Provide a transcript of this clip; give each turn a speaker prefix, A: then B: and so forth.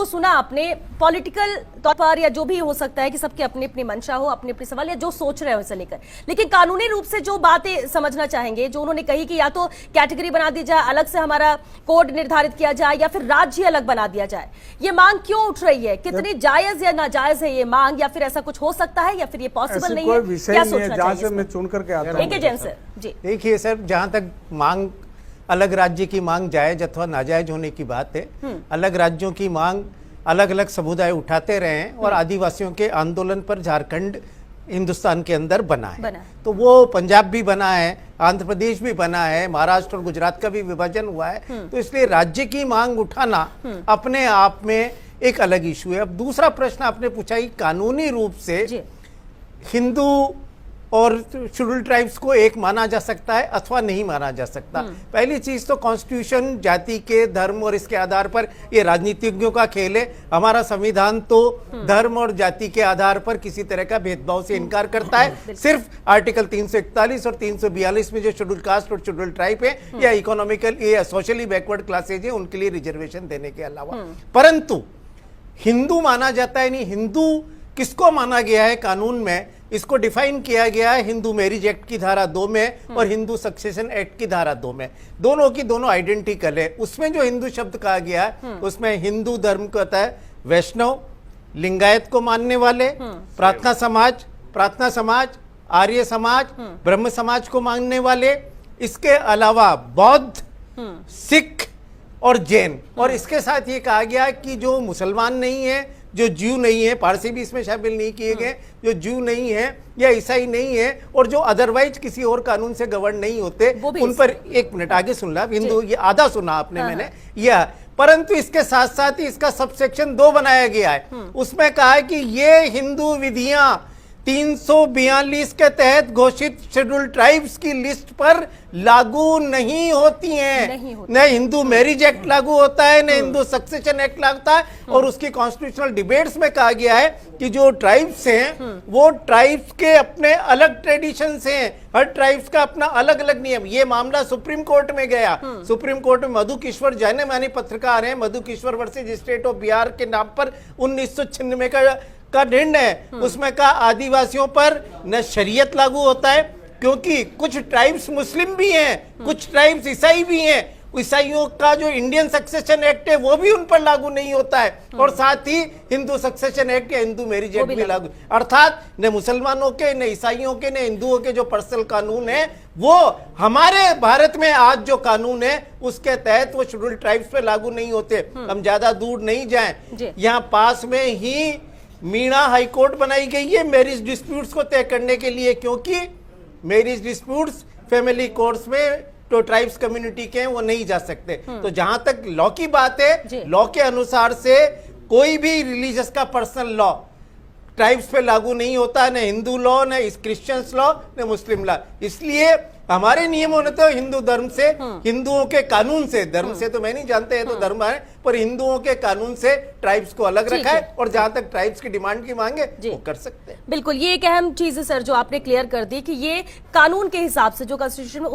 A: को सुना आपने पॉलिटिकल तौर पर या जो भी हो सकता है कि सबकी अपनी अपनी मंशा हो, अपने अपने सवाल या जो सोच रहे हो इसे लेकर, लेकिन कानूनी रूप से जो बातें समझना चाहेंगे, जो उन्होंने कही कि या तो कैटेगरी बना दी जाए, अलग से हमारा कोड निर्धारित किया जाए या फिर राज्य अलग बना दिया जाए, ये मांग क्यों उठ रही है? कितनी जायज या नाजायज है ये मांग, या फिर ऐसा कुछ हो सकता है या फिर ये पॉसिबल नहीं है? क्या सोचना चाहिए?
B: मैं चुन करके आता हूं।
A: जैन सर जी
C: देखिए सर, जहां तक मांग अलग राज्य की मांग जायज अथवा नाजायज होने की बात है, अलग राज्यों की मांग अलग अलग समुदाय उठाते रहे हैं और आदिवासियों के आंदोलन पर झारखंड हिंदुस्तान के अंदर बना है। तो वो पंजाब भी बना है, आंध्र प्रदेश भी बना है, महाराष्ट्र और गुजरात का भी विभाजन हुआ है। तो इसलिए राज्य की मांग उठाना अपने आप में एक अलग इशू है। अब दूसरा प्रश्न आपने पूछा कि कानूनी रूप से हिंदू और शेड्यूल ट्राइब्स को एक माना जा सकता है अथवा नहीं माना जा सकता। पहली चीज तो कॉन्स्टिट्यूशन जाति के, धर्म और इसके आधार पर ये राजनीतिज्ञों का खेल है। हमारा संविधान तो धर्म और जाति के आधार पर किसी तरह का भेदभाव से इनकार करता है। सिर्फ आर्टिकल 341 और 342 में जो शेड्यूल कास्ट और शेड्यूल ट्राइब है या इकोनॉमिकल या सोशली बैकवर्ड क्लासेज है, उनके लिए रिजर्वेशन देने के अलावा, परंतु हिंदू माना जाता है नहीं। हिंदू किसको माना गया है कानून में, इसको डिफाइन किया गया है हिंदू मैरिज एक्ट की धारा 2 में और हिंदू सक्सेशन एक्ट की धारा 2 में। दोनों की दोनों आइडेंटिकल है। उसमें जो हिंदू शब्द कहा गया है उसमें हिंदू धर्म को होता है वैष्णव, लिंगायत को मानने वाले, प्रार्थना समाज, आर्य समाज, ब्रह्म समाज को मानने वाले, इसके अलावा बौद्ध, सिख और जैन। और इसके साथ ये कहा गया कि जो मुसलमान नहीं है, जो ज्यू नहीं है, पारसी भी इसमें शामिल नहीं किए गए, जो ज्यू नहीं है या ईसाई नहीं है और जो अदरवाइज किसी और कानून से गवर्न नहीं होते, उन पर, एक मिनट आगे सुन ला, हिंदू, ये आधा सुना आपने मैंने यह, परंतु इसके साथ साथ ही इसका सबसेक्शन 2 बनाया गया है। उसमें कहा है कि ये हिंदू विधियां 342 के तहत घोषित शेड्यूल ट्राइब्स की लिस्ट पर लागू नहीं होती हैं। न हिंदू मैरिज एक्ट लागू होता है, न हिंदू सक्सेशन एक्ट लागू होता है। और उसकी कॉन्स्टिट्यूशनल डिबेट्स में कहा गया है कि जो ट्राइब्स हैं वो ट्राइब्स के अपने अलग ट्रेडिशंस हैं, हर ट्राइब्स का अपना अलग अलग नियम। ये मामला सुप्रीम कोर्ट में गया। सुप्रीम कोर्ट में मधु किश्वर, जाने माने पत्रकार हैं, Madhu Kishwar versus state of Bihar के नाम पर 1996 का निर्णय है। उसमें कहा आदिवासियों पर न शरीयत लागू होता है, क्योंकि कुछ ट्राइब्स मुस्लिम भी हैं, कुछ ट्राइब्स ईसाई भी हैं। ईसाइयों का जो इंडियन सक्सेशन एक्ट है वो भी उन पर लागू नहीं होता है, और साथ ही हिंदू सक्सेशन एक्ट या हिंदू मैरिज एक्ट भी लागू। अर्थात न मुसलमानों के, न ईसाइयों के, न हिंदुओं के जो पर्सनल कानून है वो हमारे भारत में आज जो कानून है उसके तहत वो शेड्यूल ट्राइब्स पे लागू नहीं होते। हम ज्यादा दूर नहीं जाएं, यहाँ पास में ही मीणा हाईकोर्ट बनाई गई है मैरिज डिस्प्यूट्स को तय करने के लिए, क्योंकि मैरिज डिस्प्यूट्स फैमिली कोर्ट्स में तो ट्राइब्स कम्युनिटी के हैं वो नहीं जा सकते। तो जहां तक लॉ की बात है, लॉ के अनुसार से कोई भी रिलीजियस का पर्सनल लॉ ट्राइब्स पे लागू नहीं होता, न हिंदू लॉ, न क्रिश्चियंस लॉ, न मुस्लिम लॉ। इसलिए हमारे नियमों ने तो हिंदू धर्म से, हिंदुओं के कानून से, धर्म से तो मैं नहीं जानते हैं तो धर्म है, पर हिंदुओं के कानून से ट्राइब्स को अलग रखा है। और जहां तक ट्राइब्स की डिमांड की मांगे वो कर सकते हैं।
A: बिल्कुल, ये एक अहम चीज है सर जो आपने क्लियर कर दी कि ये कानून के हिसाब से जो कॉन्स्टिट्यूशन में